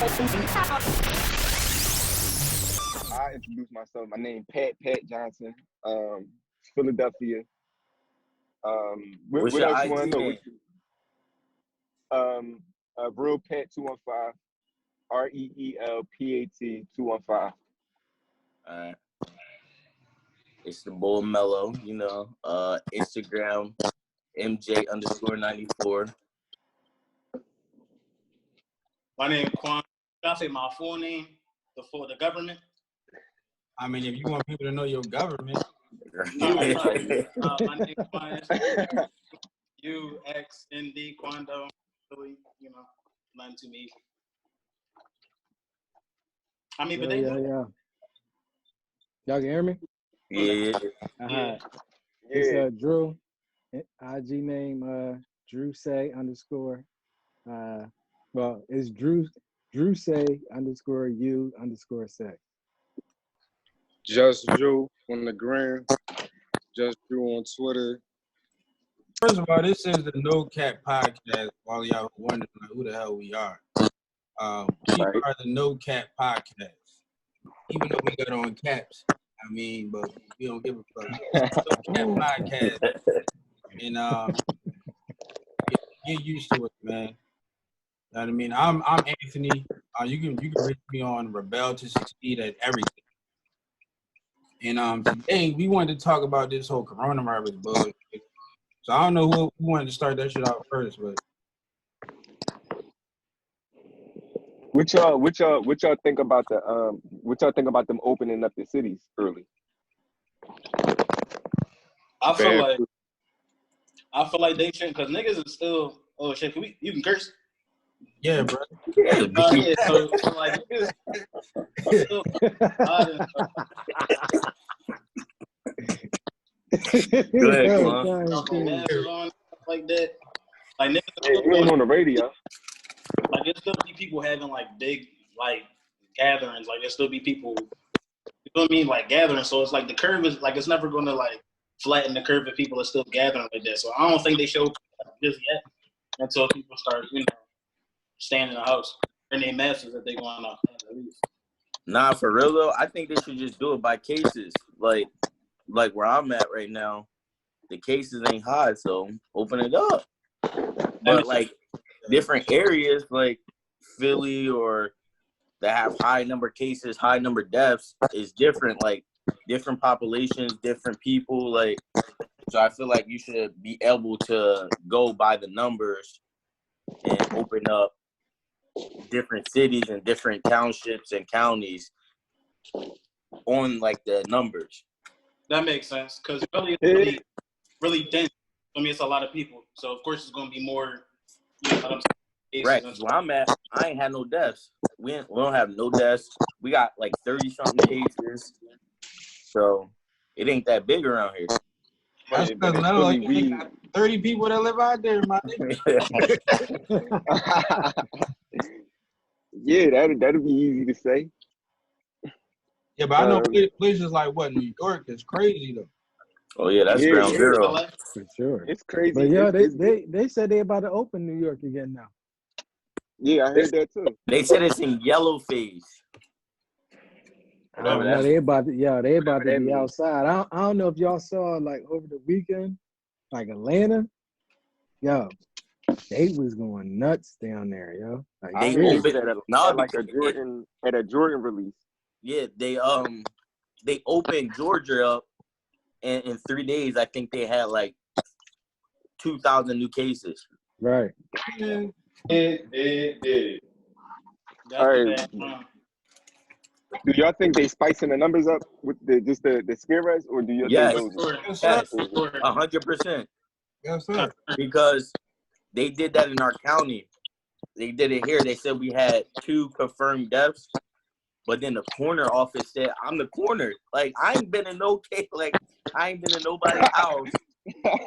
I introduce myself. My name Pat Johnson. Philadelphia. What's what your else you ID want to know? name? Real Pat 215. REELPAT 215. Alright. It's the Bull Mellow, Instagram MJ_94. My name is Quan. Can I say my full name? The government? I mean, if you want people to know your government. My name is Quan. UXND Quando. Really, nothing to me. I mean, but they do. Yeah. Y'all can hear me? Yeah. Yeah. It's Drew. IG name Drew Say _ well, it's Drew Say _ you _ Say. Just Drew on the gram. Just Drew on Twitter. First of all, this is the No Cap Podcast. While y'all wondering who the hell we are, we are the No Cap Podcast. Even though we got on caps, but we don't give a fuck. No Cap Podcast, and get used to it, man. You know what I mean? I'm Anthony. You can reach me on Rebel to Succeed at everything. And today we wanted to talk about this whole coronavirus bullshit. So I don't know who wanted to start that shit out first, but What y'all think about them opening up the cities early? I feel like they shouldn't, because niggas is still. Oh shit! You can curse? yeah, bro. Yeah. So like niggas still Go ahead, Quan. like that. Like niggas You ain't on the radio. like there still be people having like big like gatherings. Like there still be people. You know what I mean? Like gathering. So it's like the curve is like it's never gonna like flatten the curve if people are still gathering like that. So I don't think they show just yet until people start staying in the house and they masses that they going out at least. Nah, for real though, I think they should just do it by cases. Like where I'm at right now, the cases ain't high, so open it up. But like different areas like Philly or that have high number cases, high number deaths is different. Like different populations, different people. Like so, I feel like you should be able to go by the numbers and open up different cities and different townships and counties on like the numbers. That makes sense because really, really dense. I mean, it's a lot of people, so of course it's going to be more. Right. Where I'm at, I ain't had no deaths. We don't have no deaths. We got like 30-something cases, so it ain't that big around here. That's because we got 30 people that live out there, my nigga. Yeah, that'd be easy to say. Yeah, but I know places like New York is crazy though. Oh yeah, that's ground zero. For sure. It's crazy. But yeah, they said they about to open New York again now. Yeah, I heard that too. They said it's in yellow phase. I don't know. They about to be outside. I don't know if y'all saw like over the weekend, like Atlanta. Yo, they was going nuts down there, yo. Like, I heard that at a Jordan release. Yeah, they opened Georgia up, and in 3 days, I think they had like 2,000 new cases. Right. All right. Do y'all think they spicing the numbers up with the scare us, or do you Yes, think those? yes, 100%. Yes, sir. Because they did that in our county. They did it here. They said we had 2 confirmed deaths, but then the coroner office said, I'm the coroner. Like, I ain't been in no case, like, I ain't been in nobody's house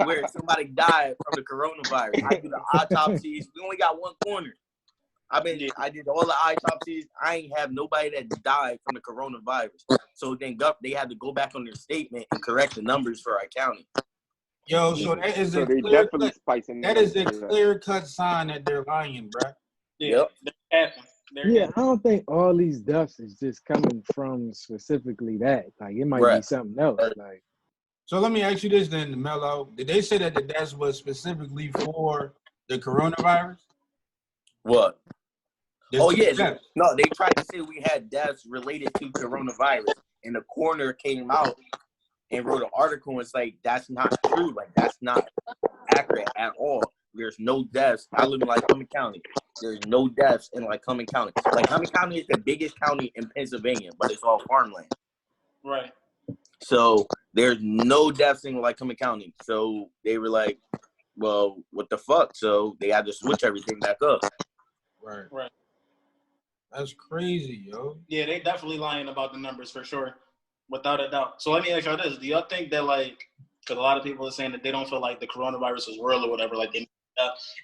where somebody died from the coronavirus. I do the autopsies. We only got 1 coroner. I did all the autopsies. I ain't have nobody that died from the coronavirus. So then they had to go back on their statement and correct the numbers for our county. Yo, so that is a clear cut sign that they're lying, bro. Yeah, Yeah, I don't think all these deaths is just coming from specifically that. Like, it might be something else. Like, so let me ask you this then, Mello. Did they say that the deaths was specifically for the coronavirus? What? There's two yeah. deaths. No, they tried to say we had deaths related to coronavirus, and the coroner came out and wrote an article and it's like, that's not true. Like, that's not accurate at all. There's no deaths. I live in Lycoming County. There's no deaths in Lycoming County. Lycoming County is the biggest county in Pennsylvania, but it's all farmland. Right. So there's no deaths in Lycoming County. So they were like, well, what the fuck? So they had to switch everything back up. Right. That's crazy, yo. Yeah, they definitely lying about the numbers for sure, without a doubt. So let me ask y'all this: do y'all think that, like, because a lot of people are saying that they don't feel like the coronavirus is real or whatever, like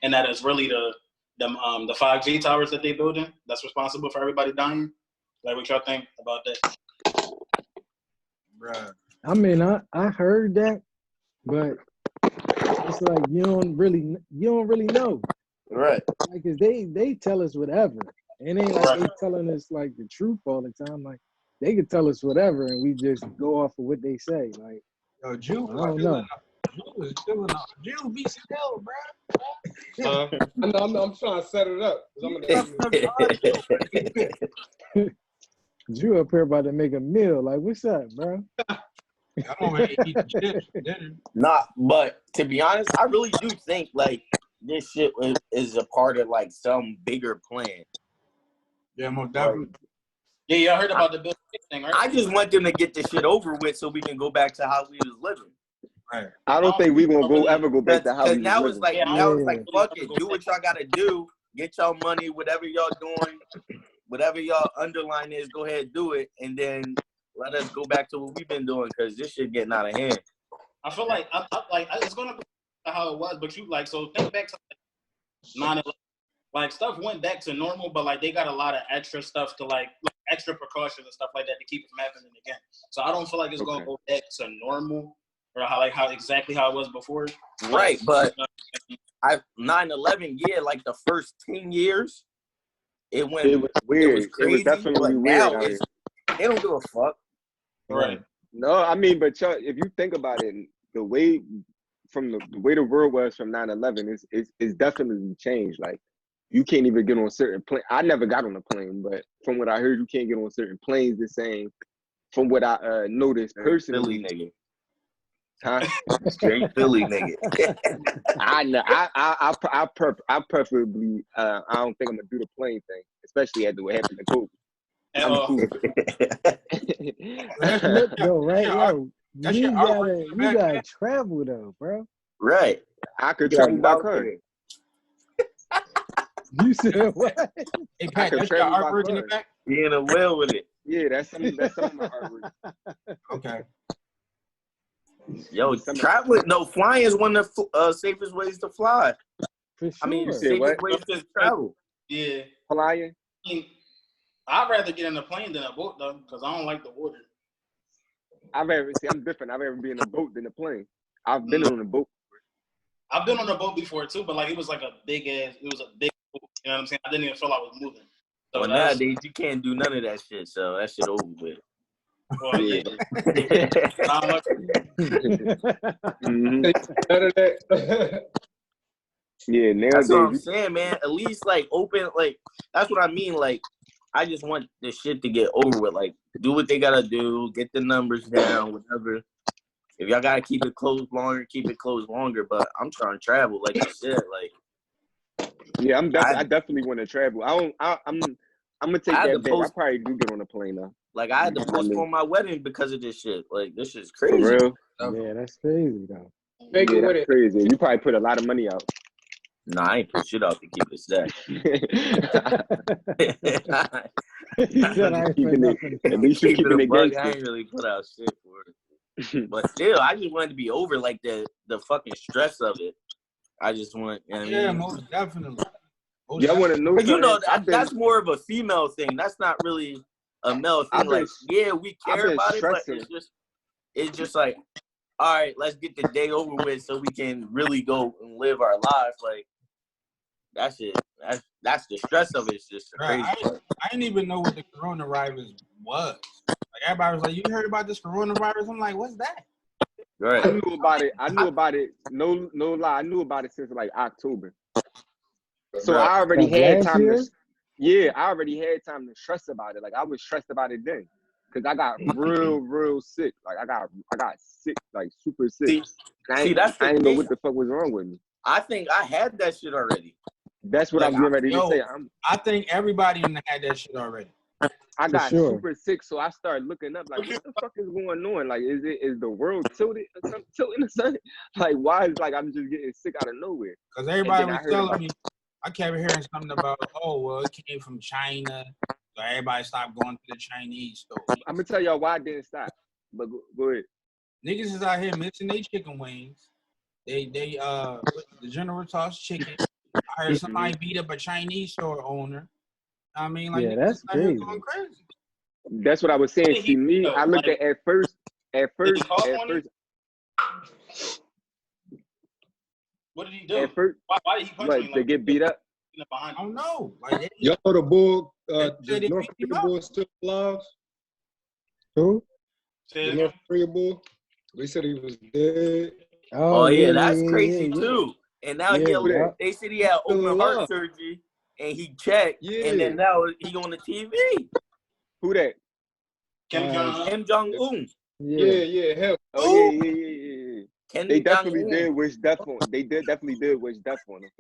and that it's really the 5G towers that they building that's responsible for everybody dying? Like, what y'all think about that? Bruh. I mean, I heard that, but it's like you don't really know. Right. Like, 'cause they tell us whatever. It ain't like they telling us like the truth all the time. Like, they could tell us whatever and we just go off of what they say. Like, yo, Jew, I don't know. Jew be still, bro. I'm trying to set it up. Jew up here about to make a meal. Like, what's up, bro? I'm over here eating chips for dinner. Nah, but to be honest, I really do think like this shit is a part of like some bigger plan. Yeah, most definitely. Yeah, y'all heard about the Bill Gates thing, right? I just want them to get this shit over with so we can go back to how we was living. Right. I don't think we gonna ever go back to how we was now living. it's like now it's like fuck it, do what y'all gotta do, get y'all money, whatever y'all doing, whatever y'all underline is, go ahead do it, and then let us go back to what we've been doing because this shit getting out of hand. I feel like it's gonna be how it was, but you like so think back to 9/11. Like, stuff went back to normal, but like they got a lot of extra stuff to like extra precautions and stuff like that to keep it from happening again. So I don't feel like it's gonna go back to normal or how exactly how it was before. Right, but 9/11, yeah, like the first 10 years, it was weird. It was crazy. It was definitely weird. Now they don't give a fuck. Right. No, I mean, but Chuck, if you think about it, the way the way the world was from 9/11 is definitely changed. Like, you can't even get on certain plane. I never got on a plane, but from what I heard, you can't get on certain planes. The same, from what I noticed personally. Philly nigga. Huh? Straight Philly nigga. I know. I preferably. I don't think I'm gonna do the plane thing, especially after what happened to Kobe. I'm cool. That's lit though, right? Yo, you gotta travel though, bro. Right. I could travel by car. You said what? Hey Pat, that's your artwork in the back? Be in a wheel with it. Yeah, that's some of my artwork. Okay. Yo, flying is one of the safest ways to fly. For sure. I mean, safest ways to travel. Yeah. Flying? I'd rather get in a plane than a boat though, because I don't like the water. I'm different. I've ever been in a boat than a plane. I've been on a boat. I've been on a boat before too, but like it was a big boat. You know what I'm saying? I didn't even feel like I was moving. So well, nowadays you can't do none of that shit, so that shit over with. Well, yeah. Not much. Yeah, nowadays. That's what I'm saying, man. At least like open, like that's what I mean. Like, I just want this shit to get over with. Like, do what they gotta do, get the numbers down, whatever. If y'all gotta keep it closed longer, keep it closed longer. But I'm trying to travel, like you said. Like, yeah, I definitely want to travel. I'm gonna take that back. I probably do get on a plane now. Like, I had to postpone my wedding because of this shit. Like, this shit's crazy. For real? Yeah, that's crazy though. Yeah, that's crazy. You probably put a lot of money out. Nah, I ain't put shit out to keep it set. At least you're keeping it gangster. I ain't really put out shit for it. But still, I just wanted to be over like the fucking stress of it. I just want, you know what I mean? Most definitely. Yeah, I want to know. But you know, that's more of a female thing. That's not really a male thing. Like, yeah, we care about it, but it's just like, all right, let's get the day over with so we can really go and live our lives. Like, That shit, that's the stress of it. It's just crazy. I didn't even know what the coronavirus was. Like everybody was like, "You heard about this coronavirus?" I'm like, "What's that?" Right. I knew about it. No lie. I knew about it since like October. So I already had time to. Yeah, I already had time to stress about it. Like I was stressed about it then, cause I got real sick. Like I got sick, like super sick. I didn't know what the fuck was wrong with me. I think I had that shit already. That's what I was getting ready to say. I think everybody had that shit already. I got super sick, so I started looking up like, what the fuck is going on? Like, is the world tilted or something? Tilting or something? Like, why is like I'm just getting sick out of nowhere? Because everybody was telling me, I kept hearing something about, oh, well, it came from China, so everybody stopped going to the Chinese store. I'm gonna tell y'all why I didn't stop, but go ahead. Niggas is out here missing their chicken wings. They the General Tso's chicken. I heard somebody beat up a Chinese store owner. I mean, like, that's crazy. Going crazy. That's what I was saying. See, me, I looked at first. What did he do? At first, why did he punch me? To get beat up? I don't know. Like, yo, the bull, the North Korea bull is still alive? Who? The North Korea bull? They said he was dead. Oh yeah, that's crazy too. And now they said he had open heart surgery, and he checked, and then now he on the TV. Who that? Kim Jong-un. Yeah, hell. Oh yeah. They definitely did wish death on. They definitely did wish death on him.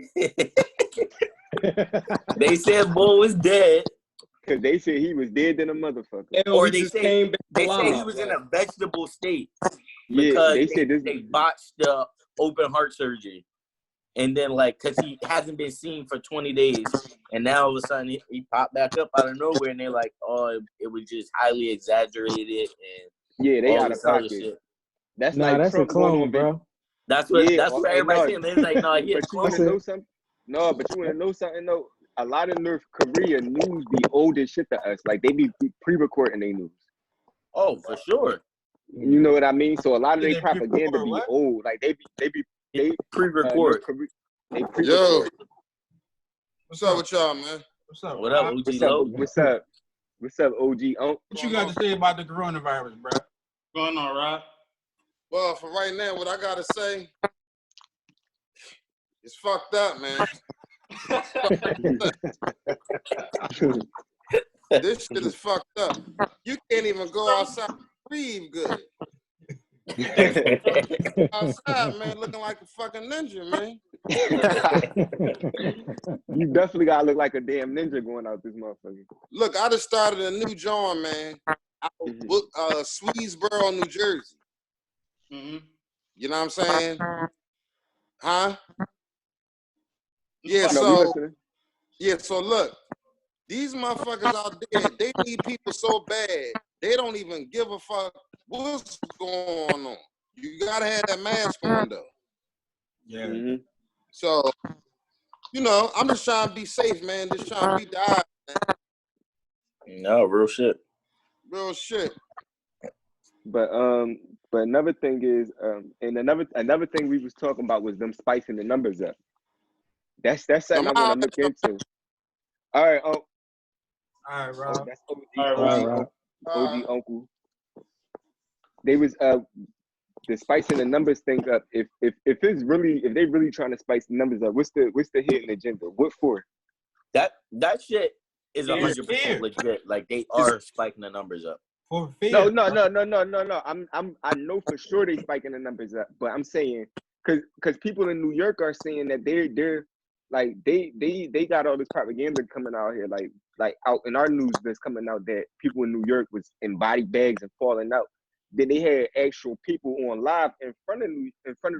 They said Bull was dead. Cause they said he was dead than a motherfucker. Or they say he was in a vegetable state. Because they said they botched the open heart surgery. And then cause he hasn't been seen for 20 days. And now all of a sudden he popped back up out of nowhere and they're like, oh, it was just highly exaggerated and they out of pocket. Shit. That's that's Trump a clone, on, bro. That's what everybody's saying. They're like, no, he but you wanna know something? No, but you wanna know something though? A lot of North Korea news be old as shit to us. Like they be pre-recording their news. Oh, for sure. You know what I mean? So a lot of their propaganda be old. Like they pre-record. They pre-record. Yo, what's up with y'all, man? What's up? What up, OG? What's up? What's up, OG? What you got to say about the coronavirus, bro? Going on, Rob? Well, for right now, what I gotta say, it's fucked up, man. This shit is fucked up. You can't even go outside and breathe good. Outside, man, looking like a fucking ninja, man. You definitely gotta look like a damn ninja going out this motherfucker. Look, I just started a new joint, man. Swedesboro, New Jersey. Mm-hmm. You know what I'm saying? Huh? Yeah, so look, these motherfuckers out there, they need people so bad, they don't even give a fuck what's going on. You gotta have that mask on though. Yeah. Mm-hmm. So, you know, I'm just trying to be safe, man. Just trying to beat the odds, man. No, real shit. Real shit. But another thing is, and another thing we was talking about was them spicing the numbers up. That's something I want to look into. All right, all right, Rob. That's OG Uncle. They was the spicing the numbers thing up. If they really trying to spice the numbers up, what's the hidden agenda? What for? That shit is 100% legit. Like they are spiking the numbers up. For fear. No. I know for sure they spiking the numbers up, but I'm saying because people in New York are saying that they're like they got all this propaganda coming out here, like out in our news that's coming out that people in New York was in body bags and falling out. Then they had actual people on live in front of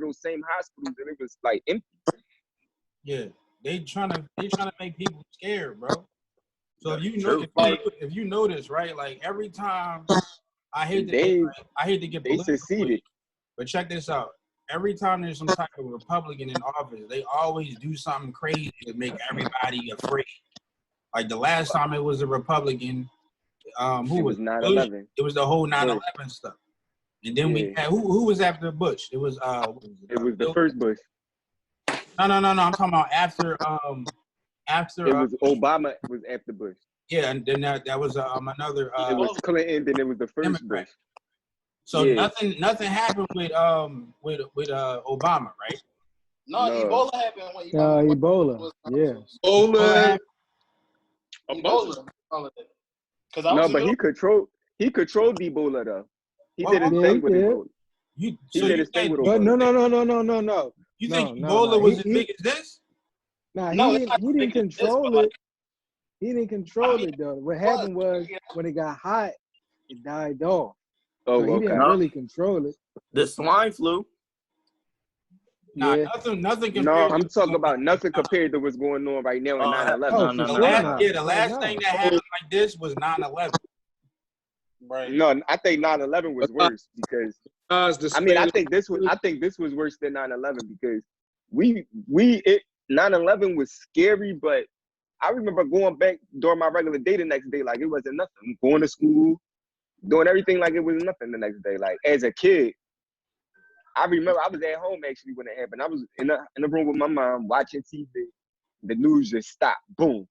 those same hospitals, and it was like empty. Yeah, they trying to make people scared, bro. So if you notice, right? Like every time I hate to get political, they succeeded. But check this out. Every time there's some type of Republican in office, they always do something crazy to make everybody afraid. Like the last time it was a Republican, who was 9/11? It was the whole 9/11 stuff. And then we had who was after Bush? It was the first Bush. No. I'm talking about after After it was Obama was after Bush. Yeah, and then that was another. It was Clinton, then it was the first Democrat. Bush. So nothing happened with Obama, right? No, Ebola happened when Ebola. Yeah. Ebola. But he controlled Ebola though. He did his thing with Ebola. He did his thing with Ebola. No. You think Ebola was as big as this? He didn't control it. He didn't control it though. What happened was when it got hot, it died off. Oh, so he didn't really control it. The swine flu. Nothing compared. No, I'm talking about nothing compared to what's going on right now in 9/11. The last thing that happened like this was 9/11. Right. No, I think 9/11 was worse because I think this was worse than 9/11 because 9/11 was scary, but I remember going back during my regular day the next day like it wasn't nothing. Going to school, doing everything like it was nothing the next day. Like as a kid, I remember I was at home actually when it happened. I was in the room with my mom watching TV. The news just stopped. Boom.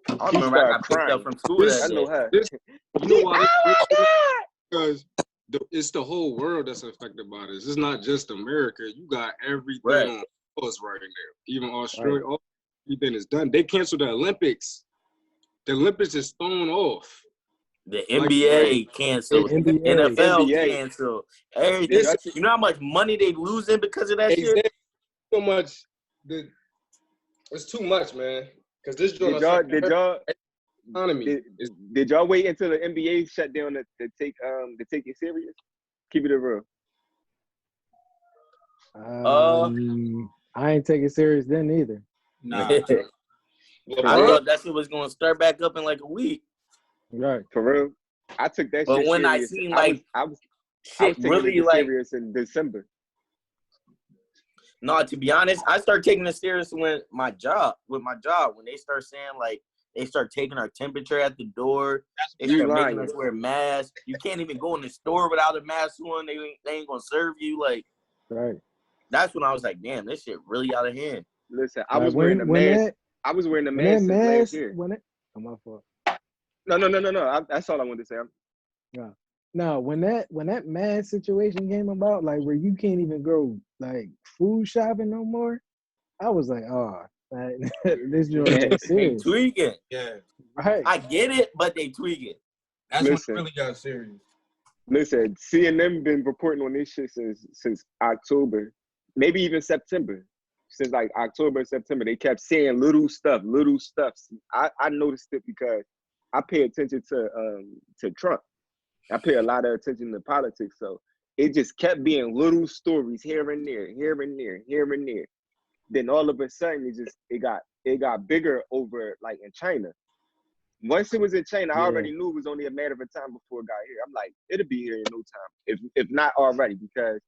I remember I got picked up from school. I know her. You know why? Because it's the whole world that's affected by this. It's not just America. You got everything on us right now. Even Australia, everything is done. They canceled the Olympics. The Olympics is thrown off. The NBA canceled. NFL canceled. Everything. You know how much money they losing because of that shit? So much. It's too much, man. Because this did y'all wait until the NBA shut down to take it serious? Keep it real. I ain't taking it serious then either. Nah. I thought that shit was gonna start back up in like a week. Right. For real. I took that but shit when serious. I seen I was really like serious in December. No, to be honest, I started taking it serious when my job, when they start saying like they start taking our temperature at the door, they start making us wear masks. You can't even go in the store without a mask on. They ain't gonna serve you. Like, right. That's when I was like, damn, this shit really out of hand. Listen, I was wearing a mask. I was wearing a mask since last year. My fault. No. That's all I wanted to say. No, when that mask situation came about, like where you can't even go like food shopping no more, I was like, this joint is serious. They tweaking. Yeah. Right. I get it, but they tweaking. That's when it really got serious. Listen, CNN been reporting on this shit since October, maybe even September. Since like October, September, they kept saying little stuff. I noticed it because I pay attention to Trump. I pay a lot of attention to politics, so it just kept being little stories here and there. Then all of a sudden, it got bigger over like in China. Once it was in China, I already knew it was only a matter of time before it got here. I'm like, it'll be here in no time, if not already, because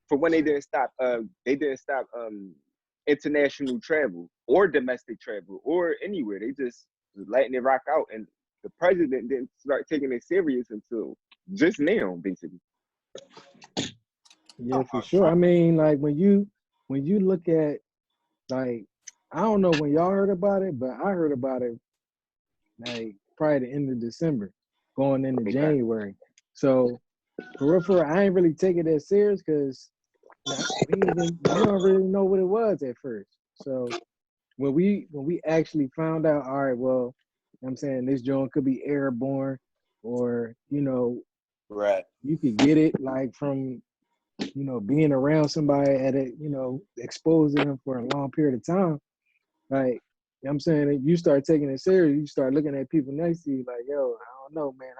for when they didn't stop international travel or domestic travel or anywhere. They just letting it rock out, and the president didn't start taking it serious until just now, basically. Yeah, for sure. I mean, like when you look at, like, I don't know when y'all heard about it, but I heard about it like probably the end of December, going into January. So for real, I ain't really take it that serious because we don't really know what it was at first. So when we actually found out, all right, well, I'm saying this joint could be airborne, or right, you could get it like from being around somebody at it, exposing them for a long period of time. Like, I'm saying, you start taking it serious, you start looking at people next to you like, yo, I don't know, man,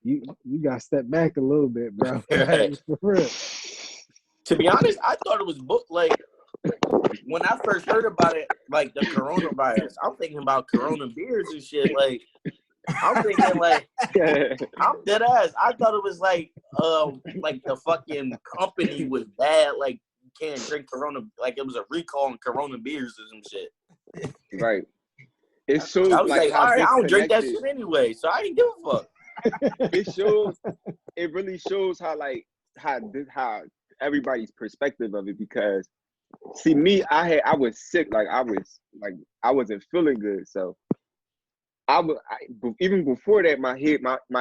you got to step back a little bit, bro. Like, for real. To be honest, I thought it was like when I first heard about it, like the coronavirus. I'm thinking about Corona beers and shit. Like, I'm thinking like, I'm dead ass. I thought it was like the fucking company was bad. Like, you can't drink Corona. Like, it was a recall on Corona beers or some shit. Right. It shows. I was like, all right, I don't drink that connected. shit anyway, so I didn't give a fuck. It really shows how everybody's perspective of it, because See me, I was sick, I wasn't feeling good, so even before that, my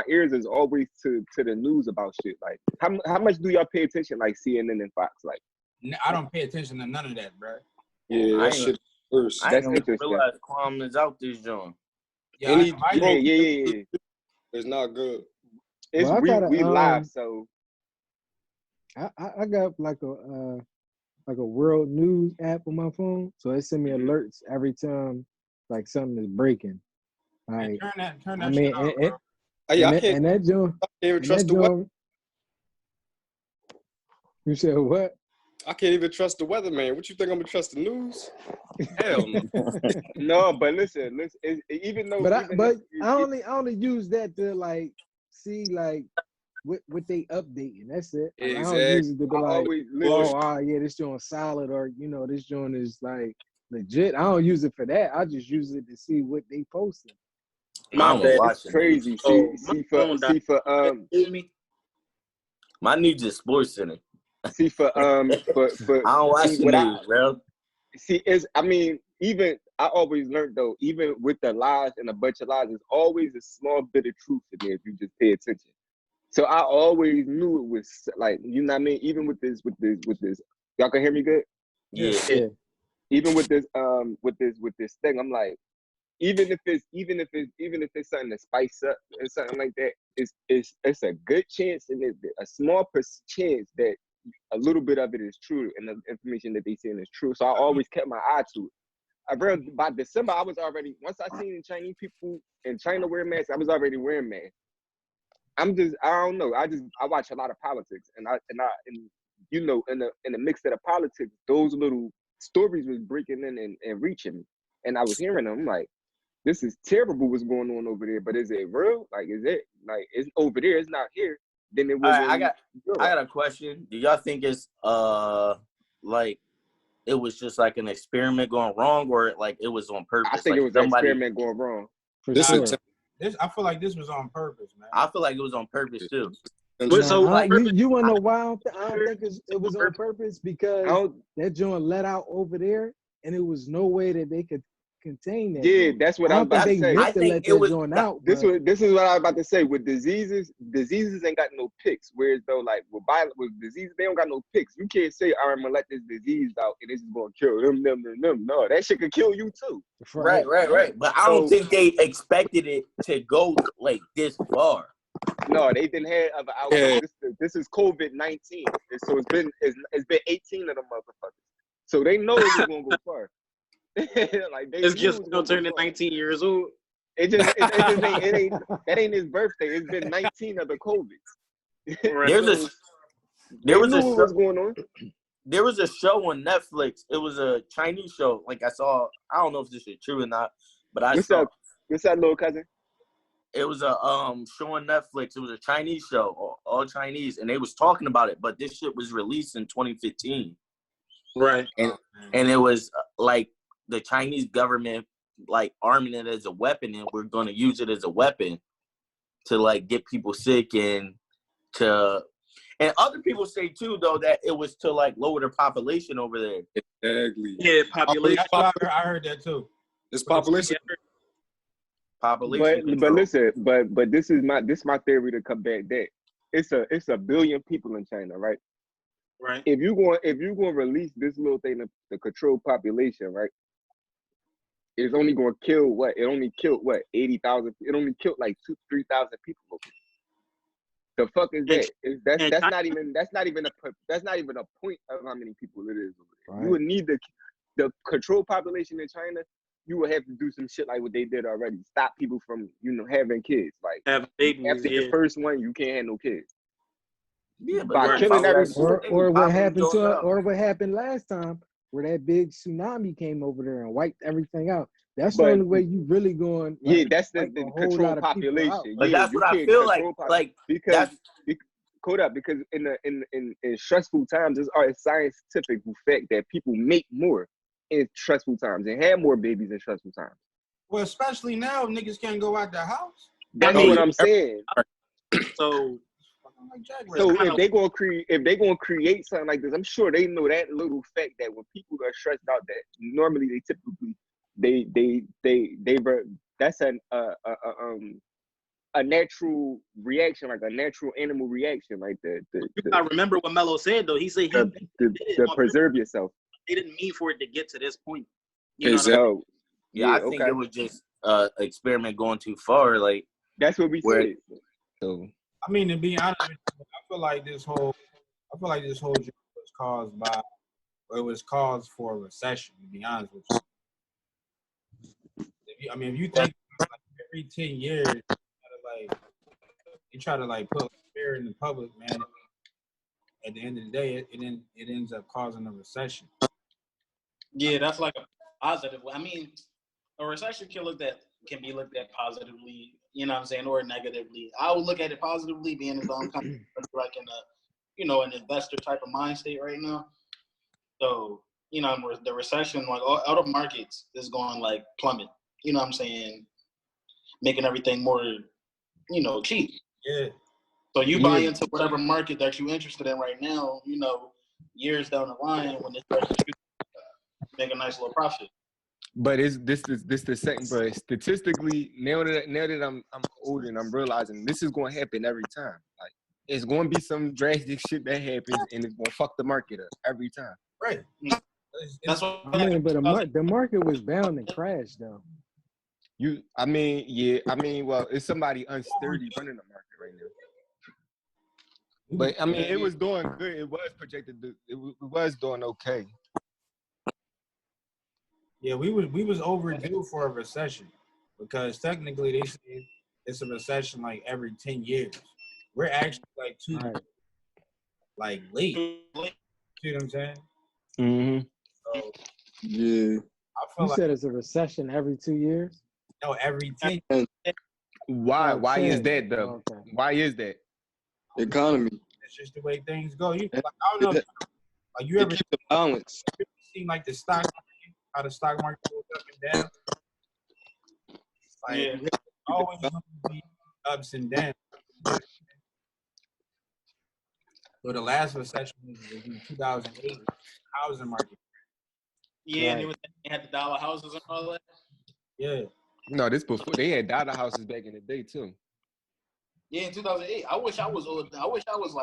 ears is always to the news about shit. Like how much do y'all pay attention, like CNN and Fox? Like I don't pay attention to none of that, bro. Yeah, that shit first. That's interesting. Realize Kwame is out this joint. Yeah, Yeah. It's not good. It's Well, we live, so I got like a world news app on my phone, so it send me alerts every time like something is breaking. Like, turn that I mean, shit off, bro. I can't even trust the weather. You said what? I can't even trust the weather, man. What you think I'm gonna trust the news? Hell no. No, but listen. Even though, I only use that to like see like what they updating. That's it. Like, Exactly. I don't use it to be like, always yeah, this joint solid, or this joint is like legit. I don't use it for that. I just use it to see what they posting. My bad. It's crazy. My news is Sports Center. See for I don't watch the news, bro. Even I always learned though, even with the lies and a bunch of lies, there's always a small bit of truth in there if you just pay attention. So I always knew it was like, you know what I mean? Even with this, y'all can hear me good? Yeah. Even with this thing, I'm like, even if it's something to spice up and something like that, it's a good chance and a small chance that a little bit of it is true and the information that they saying is true. So I always kept my eye to it. I read by December, I was already, once I seen Chinese people in China wear masks, I was already wearing masks. I don't know. I watch a lot of politics, and in the mix of the politics, those little stories was breaking in and reaching me, and I was hearing them. I'm like, this is terrible what's going on over there, but is it real? Like, is it like it's over there? It's not here. Then it was. I got a question. Do y'all think it's like it was just like an experiment going wrong, or like it was on purpose? I think it was an experiment going wrong. I feel like this was on purpose, man. I feel like it was on purpose too. You want to know why I don't think it was on purpose? Because that joint let out over there, and it was no way that they could contain that. Yeah, that's what I was about to say. I think it was out. This is what I was about to say. With diseases ain't got no picks. Whereas though, like with diseases, they don't got no picks. You can't say, "I'm gonna let this disease out and this is gonna kill them." No, that shit could kill you too. Right. But I don't think they expected it to go like this far. No, they didn't have other outbreaks. This is COVID-19, so it's been 18 of them motherfuckers. So they know it's gonna go far. Like it's just turning 19 years old. It ain't that ain't his birthday. It's been 19 of the COVID. There was a show on Netflix. It was a Chinese show. Like I don't know if this is true or not, but I saw. What's that, little cousin? It was a show on Netflix. It was a Chinese show, all Chinese, and they was talking about it. But this shit was released in 2015, right? And it was like the Chinese government like arming it as a weapon, and we're going to use it as a weapon to like get people sick and other people say too though that it was to like lower the population over there. Exactly. Yeah, population. I heard that too. It's population. But listen, but this is my theory to combat that. It's a billion people in China, right? Right. If you're going to release this little thing to control population, right? It's only going to kill what? It only killed what? 80,000. It only killed like 2,000-3,000 people. The fuck is that? That's not even a point of how many people it is over there. Right. You would need the control population in China. You would have to do some shit like what they did already. Stop people from having kids. Like have babies, after your first one, you can't have no kids. Yeah, but by killing or what happened last time, where that big tsunami came over there and wiped everything out. That's the only way you really going. Like, that's the control population. But that's what I feel like. Because in stressful times, it's a scientific fact that people make more in stressful times and have more babies in stressful times. Well, especially now, niggas can't go out the house. That's what I'm saying. So like Jack. So if they gonna create something like this, I'm sure they know that little fact that when people are stressed out, that normally they typically that's a natural reaction, like a natural animal reaction, like I remember what Melo said though. He said to preserve yourself. They didn't mean for it to get to this point. You know exactly. Oh, yeah, I think it was just experiment going too far. Like that's what we said. So I mean, to be honest with you, I feel like this whole joke was caused by, or it was caused for a recession. To be honest with you, if you think like every 10 years, you try to put fear in the public, man. At the end of the day, it ends up causing a recession. Yeah, that's like a positive. I mean, a recession can be looked at positively, you know what I'm saying, or negatively. I would look at it positively, being as I'm kind of like in a, an investor type of mind state right now. So, the recession, like all the markets is going like plummet. You know what I'm saying? Making everything more, cheap. Yeah. So you buy into whatever market that you're interested in right now, years down the line when it starts to make a nice little profit. But this the second, but statistically, now that I'm older and I'm realizing this is going to happen every time. Like it's going to be some drastic shit that happens and it's going to fuck the market up every time. Right. That's what but the market was bound to crash though. Well, it's somebody unsturdy running the market right now. But I mean, it was doing good. It was projected. It was doing okay. Yeah, we was overdue for a recession because technically they say it's a recession like every 10 years. We're actually late. See what I'm saying? Mm-hmm. So, yeah. You said it's a recession every 2 years? No, every 10 years. Why? Why is that though? Okay. Why is that? Economy. It's just the way things go. I don't know. You ever keep the balance? You ever seen the stock market, how the stock market goes up and down? Always going to be ups and downs. So the last recession was in 2008, housing market. Yeah, right. And they had the dollar houses and all that. Yeah. No, this before they had dollar houses back in the day too. Yeah, in 2008. I wish I was old. I wish I was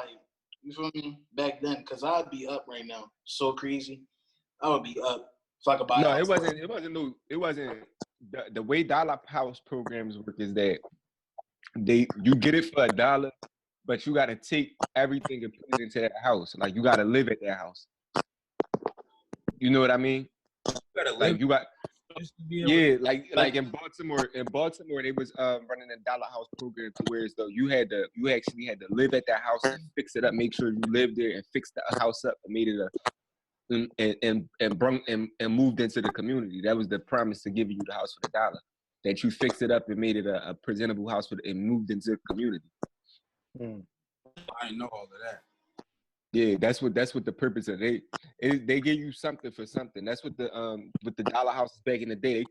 you feel me, back then, because I'd be up right now. So crazy. I would be up if I could buy. No, it wasn't the way dollar house programs work is that you get it for $1, but you gotta take everything and put it into that house. Like you gotta live at that house. You know what I mean? Like in Baltimore, they was running a dollar house program to where you actually had to live at that house and fix it up, make sure you lived there and fixed the house up and made it and moved into the community. That was the promise to give you the house for $1. That you fixed it up and made it a presentable house and moved into the community. I didn't know all of that. Yeah, that's what the purpose of they give you something for something. That's what with the dollar houses back in the day,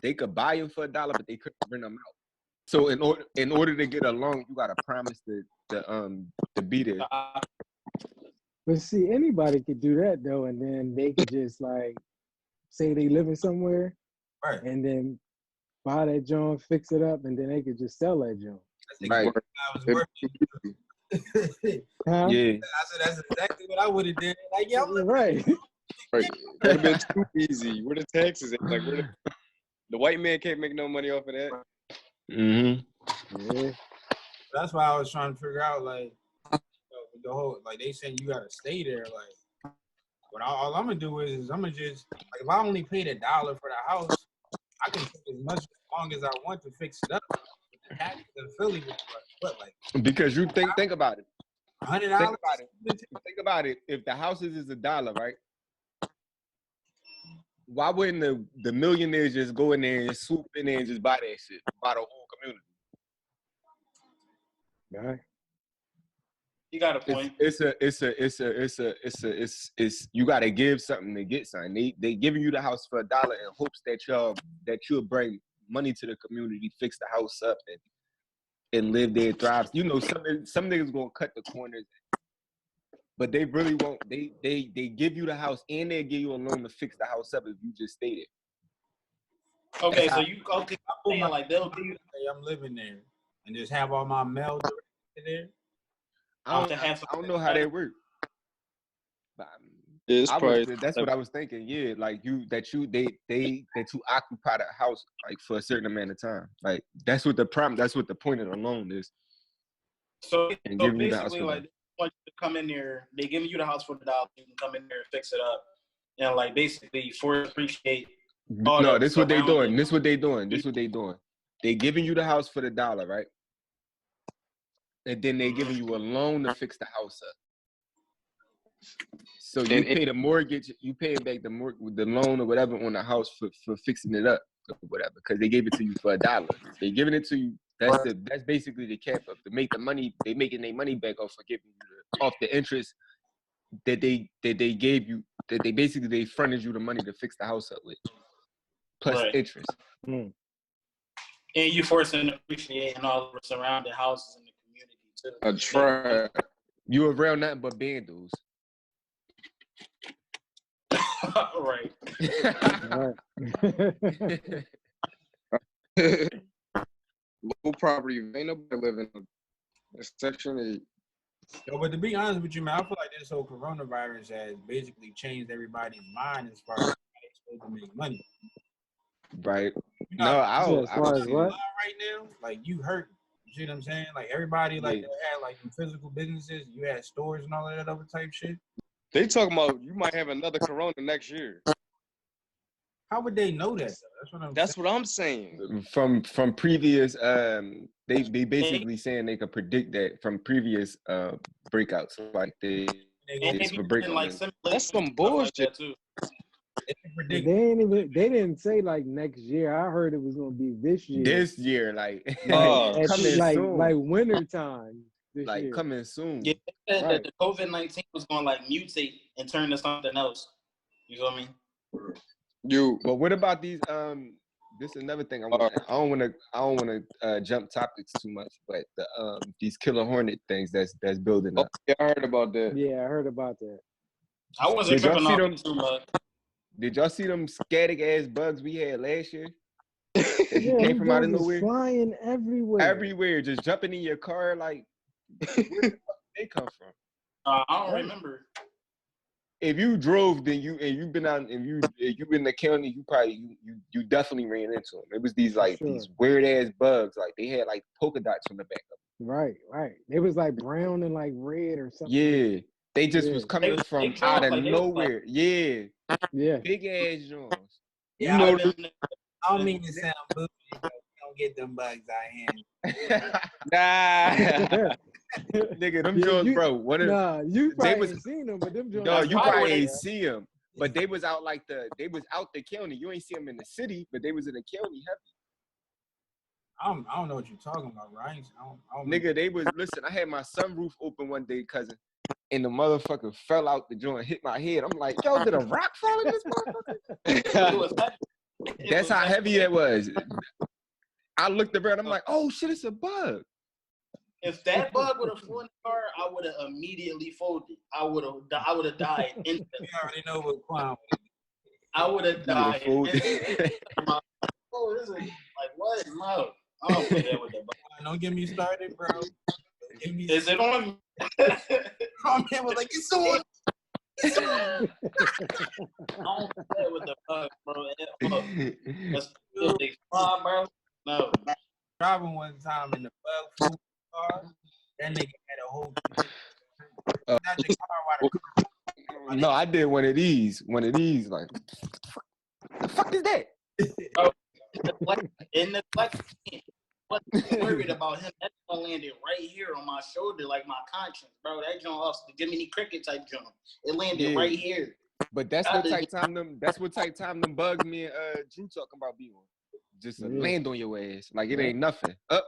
they could buy them for $1, but they couldn't rent them out. So in order to get a loan, you gotta promise to be there. But see, anybody could do that though, and then they could just say they living somewhere, right, and then buy that joint, fix it up, and then they could just sell that joint. Right. Huh? Yeah. I said that's exactly what I would have did. Right. Right. It would have been too easy. Where the taxes at? The white man can't make no money off of that. Mm-hmm. Yeah. That's why I was trying to figure out the whole they saying you gotta stay there. But all I'm gonna do is I'm gonna just if I only paid $1 for the house, I can take as much as long as I want to fix it up. The taxes in Philly was what because you think about it. $100. Think about it. If the houses is $1, right? Why wouldn't the millionaires just go in there and swoop in there and just buy that shit, buy the whole community? Right. You got a point. It's you gotta give something to get something. They giving you the house for $1 in hopes that you'll bring money to the community, fix the house up, and live there, thrive. You know, some niggas gonna cut the corners, but they really won't. They give you the house and they give you a loan to fix the house up if you just stay there. Okay, so like they'll give you. I'm living there and just have all my mail there. I don't know how that works. That's what I was thinking. Yeah, like they occupy the house like for a certain amount of time. Like that's what the point of the loan is. So basically, like they want you to come in there, they giving you the house for $1. You can come in there and fix it up, and like basically for appreciate. No, this what they doing. This what they doing. They giving you the house for $1, right? And then they giving you a loan to fix the house up. So you pay the mortgage, you pay back the loan or whatever on the house for fixing it up or whatever, because they gave it to you for $1. They giving it to you. That's basically the cap up to make the money. They making their money back off for giving you off the interest that they gave you. That they fronted you the money to fix the house up with, plus interest. And you forcing to appreciate and all the surrounding houses in the community too. That's right. You around nothing but bandos. Right. Low property, ain't nobody living in Section 8. Yo, but to be honest with you, man, I feel like this whole coronavirus has basically changed everybody's mind as far as how they're supposed to make money. Right. As far as what? Right now, like you hurt. You see what I'm saying? Like everybody, like they had like physical businesses, you had stores and all of that other type shit. They talking about you might have another corona next year. How would they know that? That's what I'm saying. From previous, they basically saying they could predict that from previous breakouts. Like they for breakouts. That's some bullshit too. They didn't say like next year. I heard it was gonna be this year. This year, like coming soon. Like winter time. Like year. Coming soon. Yeah, they said that the COVID-19 was gonna like mutate and turn to something else. You feel me? But what about these? This is another thing. I don't want to jump topics too much, but these killer hornet things that's building up. Yeah, I heard about that. Yeah, I heard about that. I wasn't tripping on them too much. Did y'all see them scattic ass bugs we had last year? Yeah, came from out of nowhere, flying everywhere. Everywhere, just jumping in your car. Like, where the fuck did they come from? I don't remember. If you drove, then you've been out, and you in the county, you definitely ran into them. It was these these weird ass bugs. Like they had like polka dots on the back of them. Right. It was like brown and like red or something. Yeah, they just was coming from out of nowhere. Yeah, big ass Jones. Yeah, you know, I don't mean to sound bougie, but you don't get them bugs out here. Nah. Nigga, them Jones, bro. You probably ain't seen them, but them Jones. No, you probably ain't see them. But they was out they was out the county. You ain't see them in the city, but they was in the county heavy. I don't know what you're talking about, right? I don't Nigga, they was, listen, I had my sunroof open one day, cousin, and the motherfucker fell out the joint, hit my head. I'm like, yo, did a rock fall in this motherfucker? That's how heavy that was. I looked around, I'm like, oh shit, it's a bug. If that bug would have flown in the car, I would have immediately folded. I would have died instantly. You already know what clown. I would have died. Oh, this is like what? No, I don't play that with that bug. Don't get me started, bro. Is it on? Oh man, was like it's on. I don't play with the bug, bro. That's big fly, bro. No. Driving one time in the bug food car, that nigga had a whole. No, I did one of these. Like, the fuck is that? In the wasn't worried about him. That one landed right here on my shoulder, like my conscience, bro. That joint off the Jiminy Cricket type jump. It landed right here. But that's what type time them bugs me and Drew talking about being on. Just land on your ass. Like it ain't nothing. Up.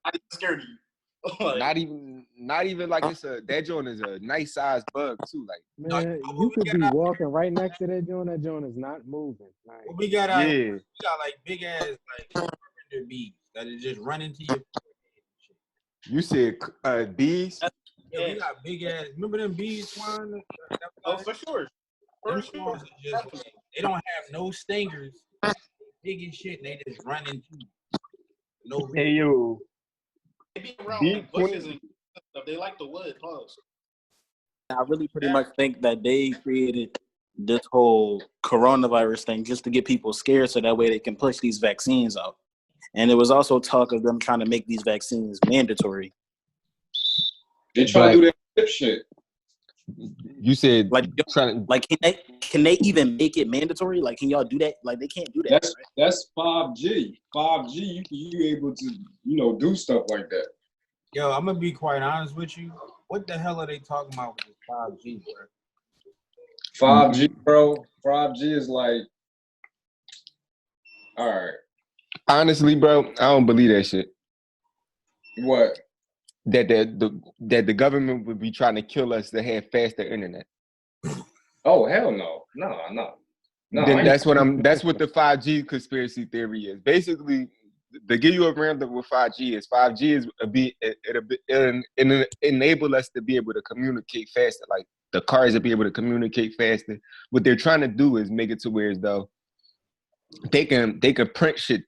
I scared you. Not even like that joint is a nice sized bug too. Like man, you could be walking right next to that joint. That joint is not moving. Like, we got like big ass like carpenter bees that is just running to you. You said bees? Yeah, we got big ass. Remember them bees, Swan? Oh, for sure. Them swans are just like, they don't have no stingers. Big as shit, and they just run into no reason. Hey yo. They be around like bushes and stuff. They like the wood. Pause. I really pretty much think that they created this whole coronavirus thing just to get people scared so that way they can push these vaccines out. And there was also talk of them trying to make these vaccines mandatory. They try to do that shit. You said like can they even make it mandatory? Like, can y'all do that? Like, they can't do that. That's 5G. 5G, you able to do stuff like that. Yo, I'm gonna be quite honest with you. What the hell are they talking about with 5G, bro? 5G, bro. 5G is like, all right. Honestly, bro, I don't believe that shit. What? That the government would be trying to kill us to have faster internet. Oh, hell no. No. Then that's what the 5G conspiracy theory is. Basically, to give you a roundup with 5G is it'll enable us to be able to communicate faster. Like, the cars will be able to communicate faster. What they're trying to do is make it to where as though they can print shit,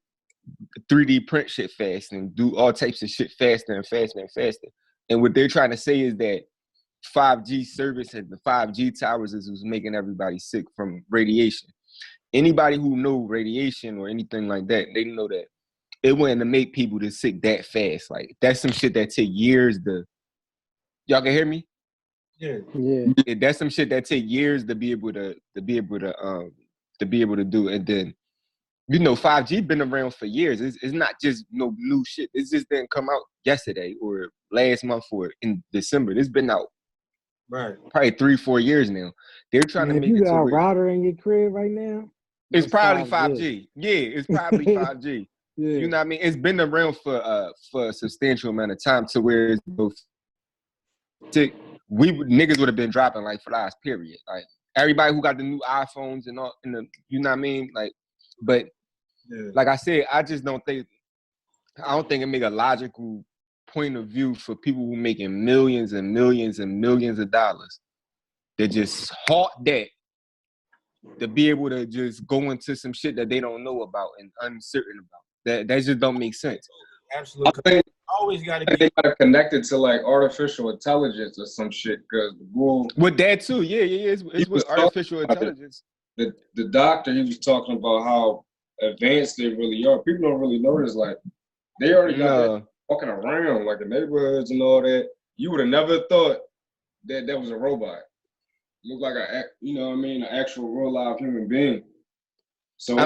3D print shit fast and do all types of shit faster and faster and faster. And what they're trying to say is that 5G service and the 5G towers is what's making everybody sick from radiation. Anybody who know radiation or anything like that, they know that it wouldn't to make people to sick that fast. Like, that's some shit that take years to. Y'all can hear me? Yeah. That's some shit that take years to be able to do. And then, 5G been around for years. It's not just no new shit. It just didn't come out yesterday or last month or in December. It's been out probably 3-4 years now. They're trying to make it. You got a router in your crib right now? It's probably 5G. Yeah, it's probably 5G. Yeah. You know what I mean? It's been around for a substantial amount of time to where niggas would have been dropping like flies, period. Like, everybody who got the new iPhones and all, you know what I mean? Like, but like I said, I don't think it make a logical point of view for people who making millions and millions and millions of dollars. They just halt that to be able to just go into some shit that they don't know about and uncertain about. That just don't make sense. Absolutely. I think always got to be. They got to connect it to like artificial intelligence or some shit, because the bull. With that too, yeah. It's with artificial intelligence. The doctor, he was talking about how advanced they really are. People don't really notice, like, they already got that walking around like the neighborhoods and all that. You would have never thought that was a robot. Looked like an actual real live human being. So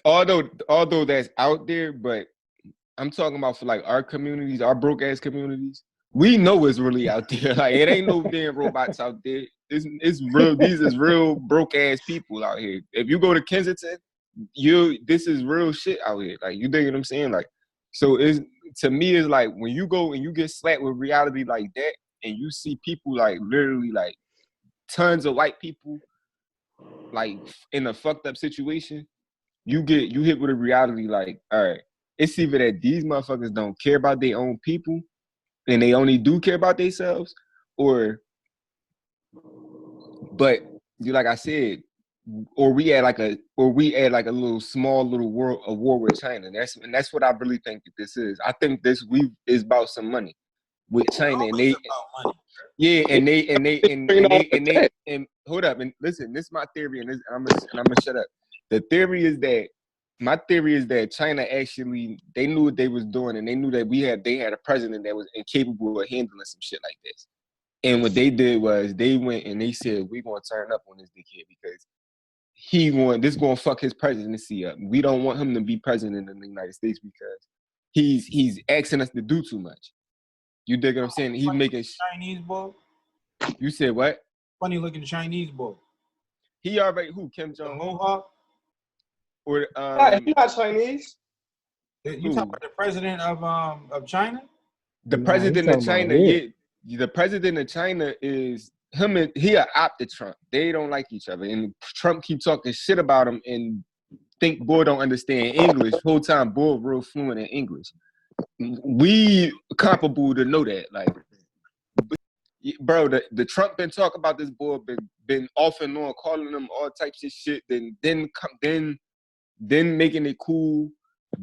although that's out there, but I'm talking about for like our communities, our broke ass communities. We know it's really out there. Like, it ain't no damn robots out there. It's real. These is real broke ass people out here. If you go to Kensington, this is real shit out here. Like, you dig what I'm saying? Like, so to me, it's like when you go and you get slapped with reality like that, and you see people like literally like tons of white people like in a fucked up situation, you hit with a reality like, all right, it's either that these motherfuckers don't care about their own people and they only do care about themselves, but like I said, or we add like a little small little war with China. That's what I really think that this is. I think this is about some money with China, and they and hold up and listen. This is my theory, and I'm gonna shut up. My theory is that China actually, they knew what they was doing, and they knew that they had a president that was incapable of handling some shit like this. And what they did was they went and they said, we gonna turn up on this dickhead because this gonna fuck his presidency up. We don't want him to be president of the United States because he's asking us to do too much. You dig what I'm saying? He's making Chinese boy. You said what? Funny looking Chinese boy. He already Kim Jong Mohawk? Or he's not Chinese. You talking about the president of China? The president of China, the president of China is him, and he opted Trump. They don't like each other, and Trump keep talking shit about him and think boy don't understand English. Whole time boy real fluent in English. we comparable to know that. Like, bro, the Trump been talking about this boy, been off and on, calling him all types of shit, then making it cool,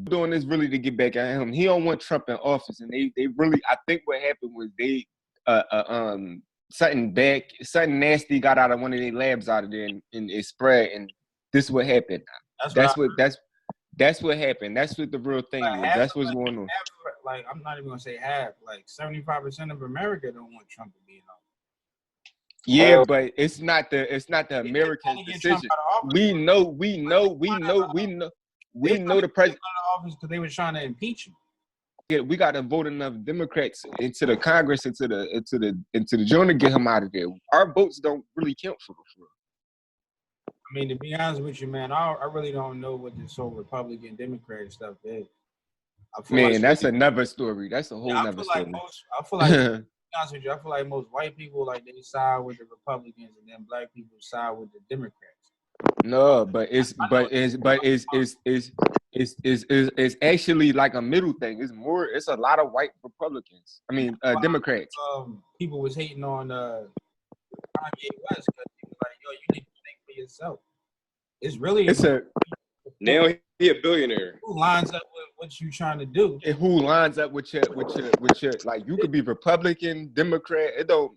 doing this really to get back at him. He don't want Trump in office, and they really, I think what happened was they something nasty got out of one of their labs out of there, and it spread, and this is what happened. That's what happened. That's what the real thing is. That's what's going on. Like, I'm not even gonna say half. Like 75% of America don't want Trump to be in office. Yeah, but it's not the American decision. We know the president office because they were trying to impeach him. Yeah, we got to vote enough Democrats into the Congress, into the joint to get him out of there. Our votes don't really count for real. I mean, to be honest with you, man, I really don't know what this whole Republican Democrat stuff is. Man, that's another story. That's a whole nother story. I feel like, to be honest with you, I feel like most white people, like, they side with the Republicans, and then black people side with the Democrats. No, but it's actually like a middle thing. It's a lot of white Republicans. I mean, Democrats. People was hating on Kanye West because he was like, yo, you need to think for yourself. Now he a billionaire. Who lines up with what you trying to do? And who lines up with your like, you could be Republican, Democrat, it don't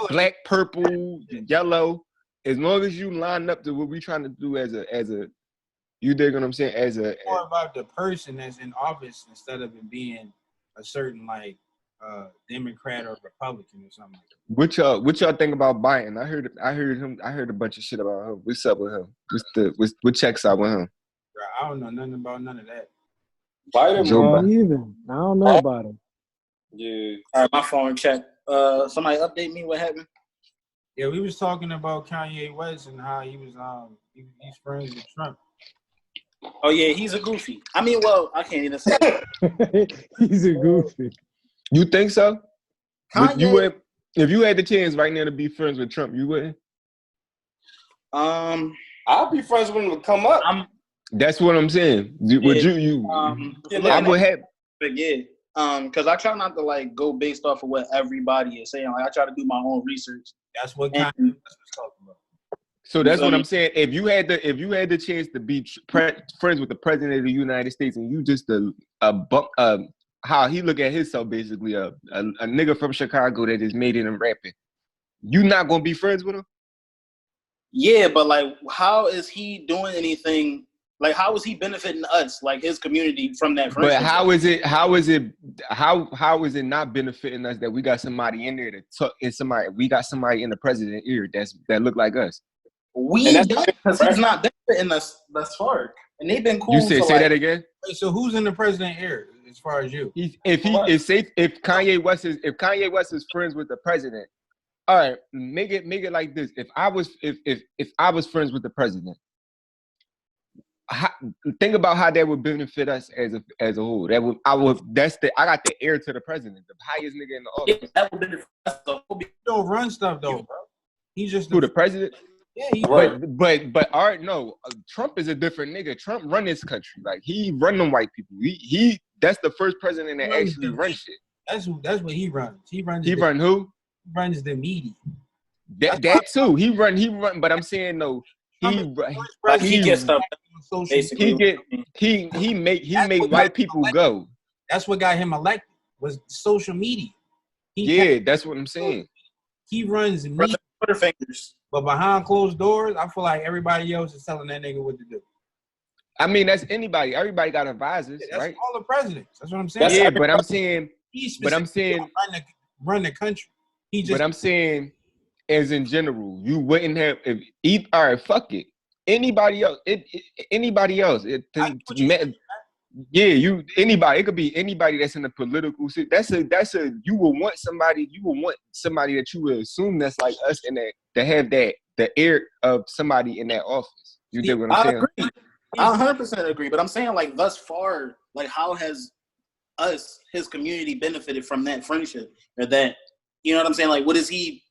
black, purple, yellow. As long as you line up to what we trying to do as a you dig what I'm saying? More about the person that's in office instead of it being a certain like Democrat or Republican or something like that. What y'all think about Biden? I heard a bunch of shit about him. What's up with him? What checks out with him? I don't know nothing about none of that. Biden, I don't know about him. Yeah. All right, my phone check. Somebody update me what happened. Yeah, we was talking about Kanye West and how he was he's friends with Trump. Oh yeah, he's a goofy. I mean, well, I can't even say he's a goofy. You think so? Kanye, if you had the chance right now to be friends with Trump, you wouldn't? I'll be friends with him to come up. That's what I'm saying. Would you? I would have. But yeah, because I try not to like go based off of what everybody is saying. Like I try to do my own research. That's what Kanye was talking about. So that's what I'm saying. If you had the chance to be friends with the president of the United States, and you just how he look at himself, basically a nigga from Chicago that is made it in rapping, you not gonna be friends with him? Yeah, but like, how is he doing anything? Like, how is he benefiting us, like his community, from that friendship? But how is it not benefiting us that we got somebody in there we got somebody in the president's ear that look like us? We don't, because he's not benefiting us thus far, and they've been cool. You say that again? Wait, so who's in the president's ear as far as you? If Kanye West is friends with the president, all right, make it like this. If I was friends with the president, think about how that would benefit us as a whole. I got the heir to the president, the highest nigga in the office. Yeah, that would benefit us. He don't run stuff though, bro. He's just the president. Yeah, but no, Trump is a different nigga. Trump run this country. Like, he run them white people. He that's the first president that actually runs shit. That's what he runs. He run who? He runs the media. That too. He run. But I'm saying no. He gets stuff. Basically, he make white people go. That's what got him elected. Was social media. That's what I'm saying. He runs media. Put her fingers. But behind closed doors, I feel like everybody else is telling that nigga what to do. I mean, that's anybody. Everybody got advisors, that's right? All the presidents. That's what I'm saying. Yeah, but I'm saying, run the country. But I'm saying, as in general, you wouldn't have all right, fuck it. Anybody else? Anybody else? Anybody. It could be anybody that's in the political. You will want somebody that you would assume that's like us, and that to have the air of somebody in that office. You get what I'm saying? Agree. I 100% agree. But I'm saying, like, thus far, like, how has his community benefited from that friendship, or that, you know what I'm saying? Like, what has he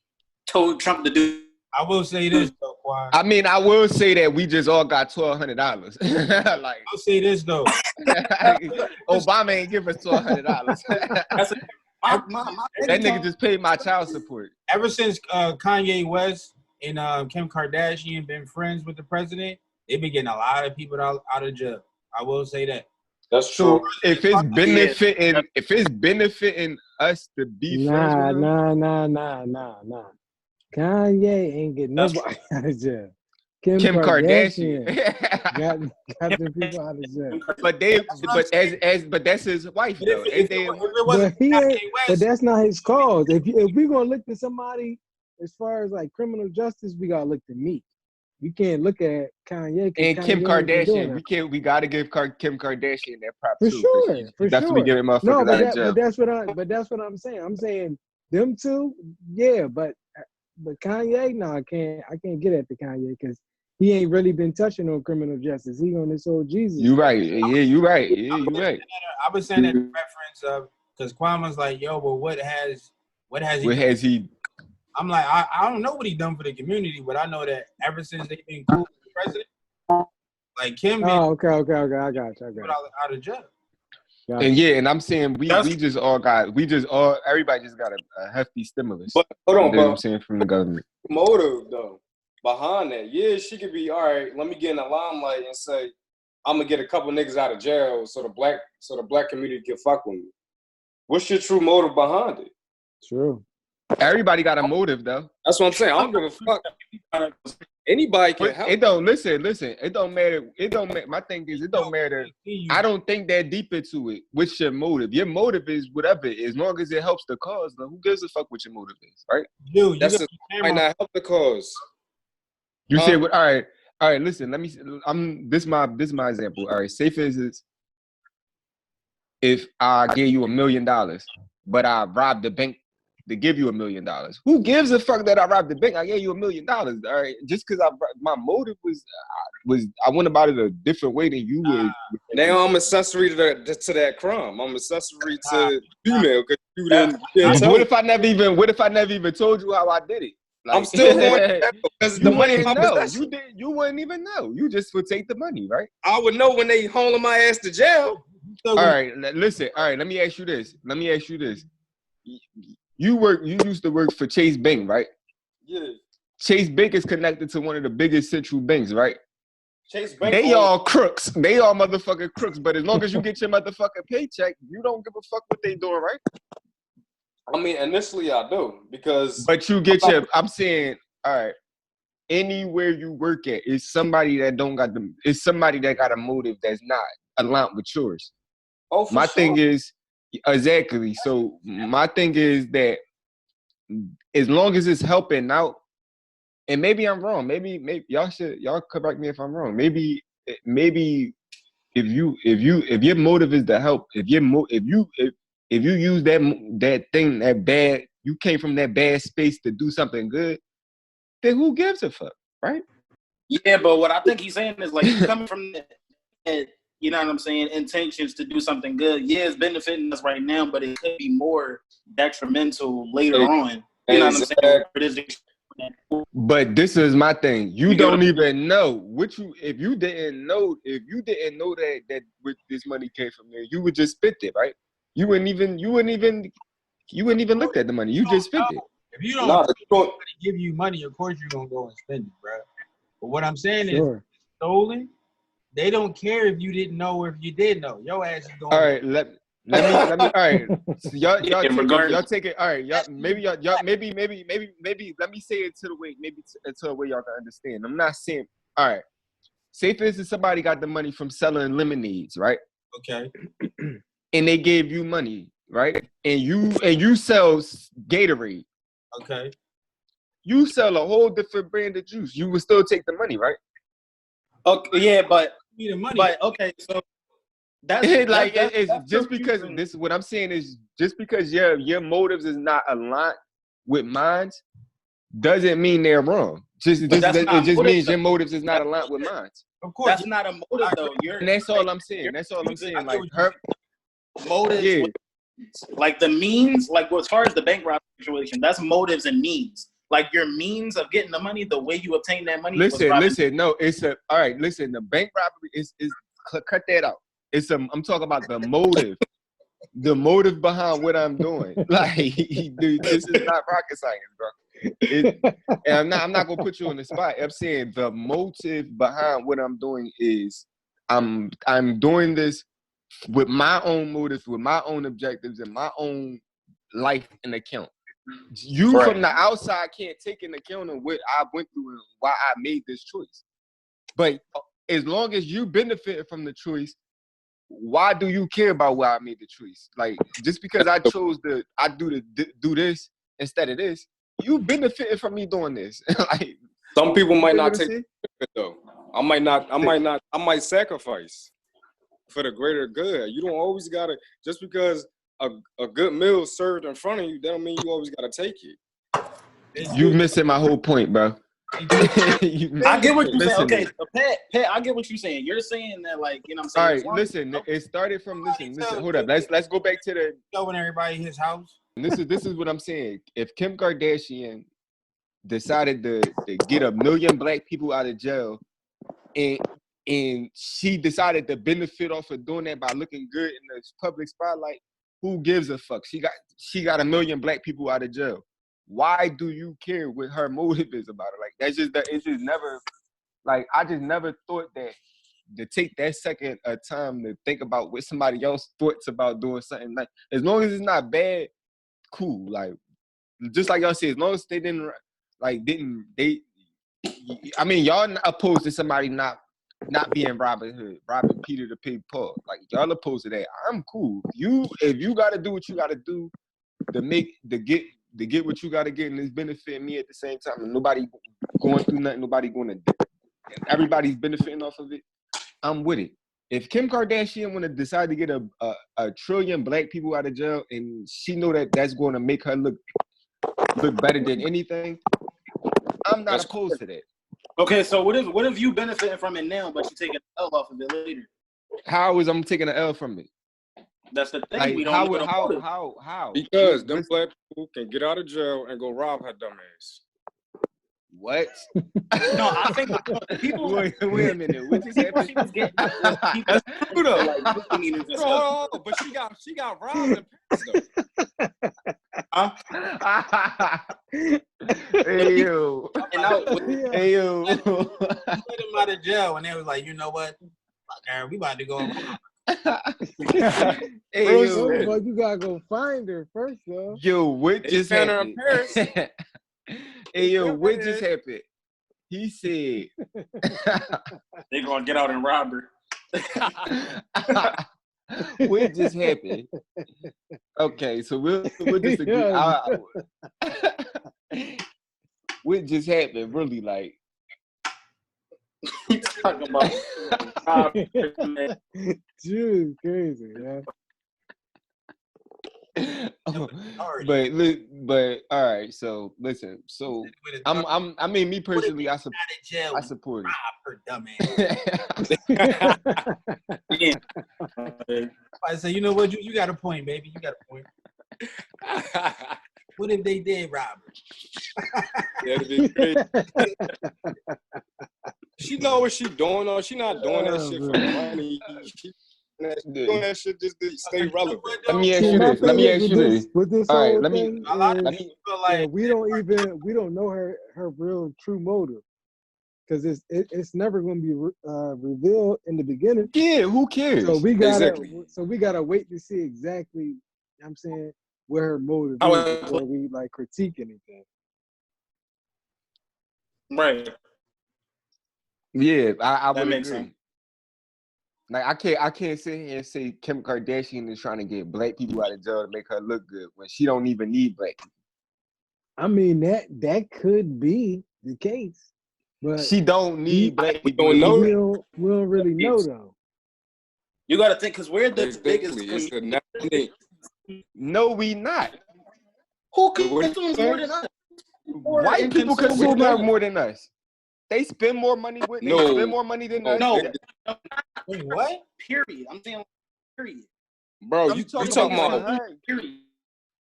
told Trump to do I will say this though, Quan. I mean, I will say that we just all got $1,200. Like, I'll say this though. Obama ain't give us $1,200. My That nigga just paid my child support. Ever since Kanye West and Kim Kardashian been friends with the president, they've been getting a lot of people out of jail. I will say that. That's true. If it's benefiting us to be friends with him, Nah. Kanye ain't getting nobody out of jail. Kim Kardashian got the people out of jail. but that's his wife though. But that's not his cause. If we gonna look to somebody as far as like criminal justice, we gotta look to me. We can't look at Kanye and Kanye Kim Kardashian. We gotta give Kim Kardashian that prop for too. Sure, for definitely sure. giving motherfuckers out of jail. But that's what I'm saying. I'm saying them two, yeah, but Kanye, no, I can't get at the Kanye because he ain't really been touching on criminal justice. He on this old Jesus. You right. Yeah, you right. I was saying that in reference of because Kwama's like, yo, but what has he? I'm like, I don't know what he done for the community, but I know that ever since they've been cool with the president, like Kim. Oh, okay. I got you. Out of jail. Yeah. And I'm saying everybody just got a hefty stimulus. But hold on, you know bro. what I'm saying, from the government. Motive though behind that, yeah, she could be all right. Let me get in the limelight and say I'm gonna get a couple niggas out of jail so the black community can fuck with me. What's your true motive behind it? True. Everybody got a motive though. That's what I'm saying. I don't give a fuck. Anybody can help. It don't listen. It don't matter. My thing is, it don't matter. I don't think that deep into it. What's your motive? Your motive is whatever. As long as it helps the cause, then who gives a fuck what your motive is, right? Dude, might not help the cause. You say what? All right. Listen, let me. This my example. All right. Say for instance, if I gave you $1 million, but I robbed the bank to give you $1 million. Who gives a fuck that I robbed the bank? I gave you $1 million. All right, just because my motive was I went about it a different way than you would. Now I'm accessory to that crime. I'm accessory to female because you didn't. What if I never even told you how I did it? Like, I'm still going because the money. You wouldn't even know. You just would take the money, right? I would know when they hauling my ass to jail. All right, listen. All right, let me ask you this. You used to work for Chase Bank, right? Yeah. Chase Bank is connected to one of the biggest central banks, right? Chase Bank. They all crooks. They all motherfucking crooks. But as long as you get your motherfucking paycheck, you don't give a fuck what they doing, right? I mean, initially I do because. But you get I'm saying, all right. Anywhere you work at is somebody that don't got them. It's somebody that got a motive that's not aligned with yours. Oh, for my sure. thing is exactly. So my thing is that as long as it's helping out, and maybe I'm wrong. Maybe y'all correct me if I'm wrong. Maybe if your motive is to help, if you use that thing, that bad, you came from that bad space to do something good, then who gives a fuck, right? Yeah, but what I think he's saying is like coming from that, you know what I'm saying, intentions to do something good. Yeah, it's benefiting us right now, but it could be more detrimental later on. You know what I'm saying? But this is my thing. You don't even know if you didn't know that with this money came from there, you would just spend it, right? You wouldn't even look at the money. You just spent it. If you don't give you money, of course you're gonna go and spend it, bro. But what I'm saying is stolen. They don't care if you didn't know or if you did know. Your ass is going. All right, let me. All right, so y'all take it. All right, maybe. Let me say it to the way, to the way y'all can understand. I'm not saying. All right, say for instance, somebody got the money from selling lemonades, right? Okay. And they gave you money, right? And you sell Gatorade. Okay. You sell a whole different brand of juice. You would still take the money, right? Okay, yeah, but the money. But okay, so that's just because this. What I'm saying is just because your motives is not aligned with mine, doesn't mean they're wrong. It just means your motives is not aligned with mine. Of course, that's not a motive though. And that's all I'm saying. Like her motives, like the means, like as far as the bank robbery situation, that's motives and means. like your means of getting the money, the way you obtain that money. Listen. No, it's a all right. Listen, the bank robbery is cut that out. I'm talking about the motive. The motive behind what I'm doing. Like, dude, this is not rocket science, bro. And I'm not gonna put you on the spot. I'm saying the motive behind what I'm doing is I'm doing this with my own motives, with my own objectives, and my own life in account. You from the outside can't take into account of what I went through and why I made this choice. But as long as you benefit from the choice, why do you care about why I made the choice? Like, just because I chose do this instead of this, you benefited from me doing this. Like, some people might not take it though. I might sacrifice for the greater good. You don't always gotta, just because a good meal served in front of you, that don't mean you always gotta take it. You missing my whole point, bro. I get what you're saying. Okay, so Pat, I get what you're saying. You're saying that, like, you know what I'm saying? All right, listen, it started from, listen, hold up. Let's go back to the showing everybody his house. This is what I'm saying. If Kim Kardashian decided to get 1 million black people out of jail, and she decided to benefit off of doing that by looking good in the public spotlight, who gives a fuck? She got 1 million black people out of jail. Why do you care what her motive is about it? Like, it's just never, like, I just never thought that to take that second of time to think about what somebody else thoughts about doing something. Like, as long as it's not bad, cool. Like, just like y'all said, as long as they I mean, y'all opposed to somebody not being Robin Hood, robbing Peter to pay Paul. Like, y'all opposed to that. I'm cool. If you got to do what you got to do to get what you got to get, and it's benefiting me at the same time, and nobody going through nothing, everybody's benefiting off of it, I'm with it. If Kim Kardashian want to decide to get a 1 trillion black people out of jail, and she know that that's going to make her look better than anything, I'm not opposed to that. Okay, so what if you benefiting from it now, but you taking an L off of it later? How is I'm taking an L from it? That's the thing. Like, we don't how? Because them black people can get out of jail and go rob her dumb ass. What? No, I think people. Wait a minute. What just happened? But she got robbed in Huh? Hey yo. Hey yo. Let him out of jail, and they was like, you know what? We about to go. Hey yo. But you gotta go find her first, though. Yo, what just happened? Hey yo, what just happened? He said they gonna get out and rob her. What just happened? Okay, so we'll disagree. What just happened? Really, like, talking about dude, crazy, man. But all right. So listen. So I mean, me personally, I support it. Her dumb ass. I say, you know what? You got a point, baby. You got a point. What if they did rob her? That'd be crazy. She know what she doing, though. She not doing that shit for money. She doing that shit just to stay relevant. Let me ask you this. With this all whole right, thing, we don't know her real true motive, because it's never going to be revealed in the beginning. Yeah, who cares? So we gotta wait to see exactly. You know what I'm saying, where her motive is before we like critique anything. Right. Yeah, I would makes agree. Sense. Like, I can't sit here and say Kim Kardashian is trying to get black people out of jail to make her look good when she don't even need black people. I mean, that could be the case, but she don't need black people. We don't really know, though. You got to think, because we're the biggest. No, we not. Who consumes more than us? White people consume more than us. They spend more money with. They spend more money than us. No. Wait, what? Period. I'm saying period. Bro, you talking about period.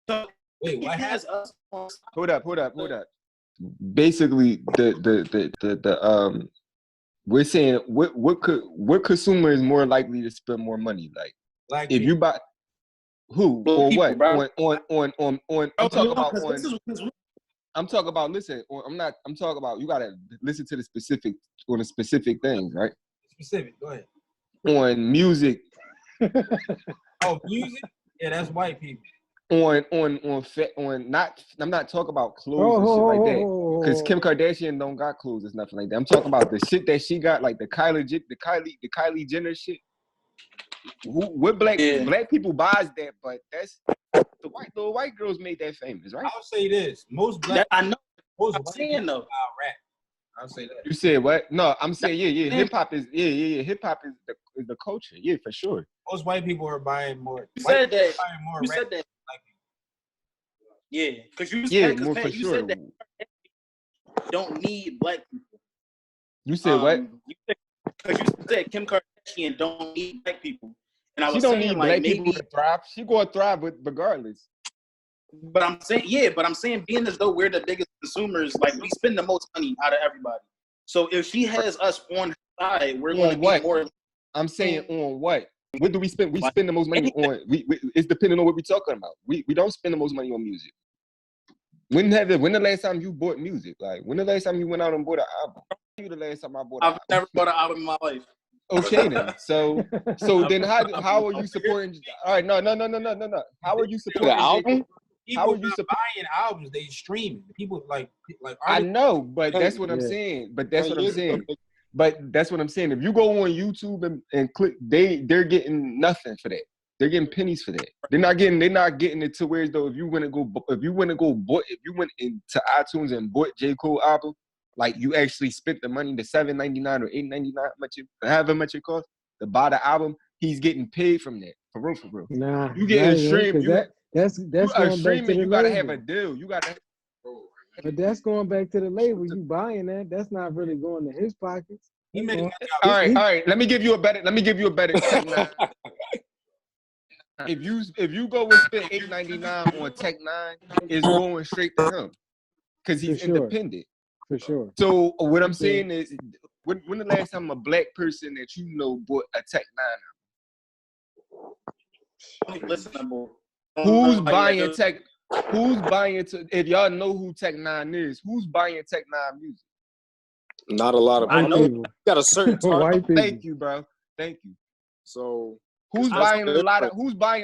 So wait, what has us? Hold up. basically the we're saying what consumer is more likely to spend more money? Like if you buy who or what on I'm talking about on. I'm talking about listen. I'm talking about you gotta listen to the specific things, right? Specific. Go ahead. On music. Oh, music? Yeah, that's white people. On not. I'm not talking about clothes and shit like that. Because Kim Kardashian don't got clothes and nothing like that. I'm talking about the shit that she got, like the Kylie Jenner shit. What black people buys that? But that's the white girls made that famous, right? I'll say this: most black. I know. Most I'm white saying people though. rap. I'll say that. You said what? No, I'm saying yeah. Hip hop is Hip hop is the culture. Yeah, for sure. Most white people are buying more. You said that. You said that. Yeah, because you said that don't need black people. You said what? Because you said Kim Kardashian don't need black people, and I was saying need like black people to thrive. She gonna thrive regardless. But I'm saying being as though we're the biggest consumers, like we spend the most money out of everybody. So if she has us on her side, we're going to be more. I'm saying on what? What do we spend? We spend the most money on. It's depending on what we're talking about. We don't spend the most money on music. When the last time you bought music? Like when the last time you went out and bought an album? When the last time I bought? I've never bought an album in my life. Okay then. So then how are you supporting? All right, no. How are you supporting the album? How are you buying albums? They streaming. People like. I know, but that's what I'm saying. But that's what I'm saying. If you go on YouTube and click, they're getting nothing for that. They're getting pennies for that. They're not getting it to where though if you went into iTunes and bought J. Cole album, like you actually spent the money, the $7.99 or $8.99, however much it costs to buy the album, he's getting paid from that. For real. Nah, you getting streamed. That's going back to the you gotta label. have a deal. You gotta. But that's going back to the label. You buying that? That's not really going to his pockets. All right. Let me give you a better. Tech 9. If you go and spend $8.99 on Tech 9, it's going straight to him because he's independent. For sure. So what I'm saying is, when the last time a black person that you know bought a Tech 9 album? Listen, who's buying Tech? Who's buying if y'all know who Tech 9 is, who's buying Tech 9 music? Not a lot of people. You got a certain target. Thank you, bro. Thank you. So who's buying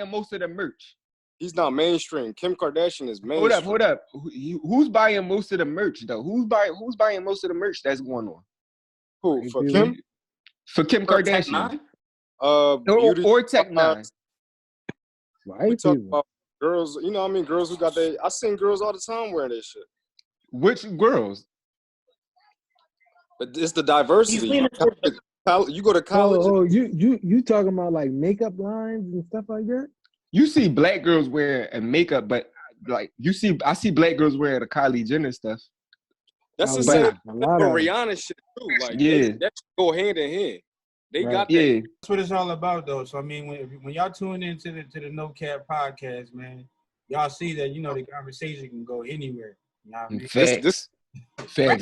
most of the merch? He's not mainstream. Kim Kardashian is mainstream. Hold up. Who's buying most of the merch though? Who's buying most of the merch that's going on? Who? For Kim? For Kim Kardashian. Or Tech 9. We talk about girls, you know what I mean? Girls who got I seen girls all the time wearing this shit. Which girls? But it's the diversity. You go to college. You talking about like makeup lines and stuff like that? You see black girls wearing makeup, but like I see black girls wearing the Kylie Jenner stuff. That's the same Rihanna shit too. Like that go hand in hand. They got that. Yeah. That's what it's all about, though. So I mean, when y'all tune into the No Cap Podcast, man, y'all see that the conversation can go anywhere. You know what I mean? Facts.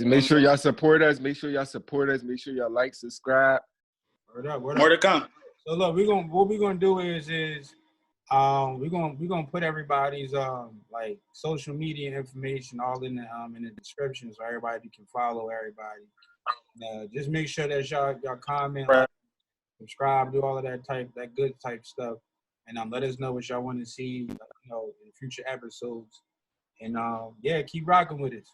Make sure y'all support us. Make sure y'all like, subscribe. More to come. So look, what we're gonna do is we're gonna put everybody's like social media information all in the description so everybody can follow everybody. Just make sure that y'all comment, subscribe, do all of that good type stuff, and let us know what y'all want to see, in future episodes. And keep rocking with us.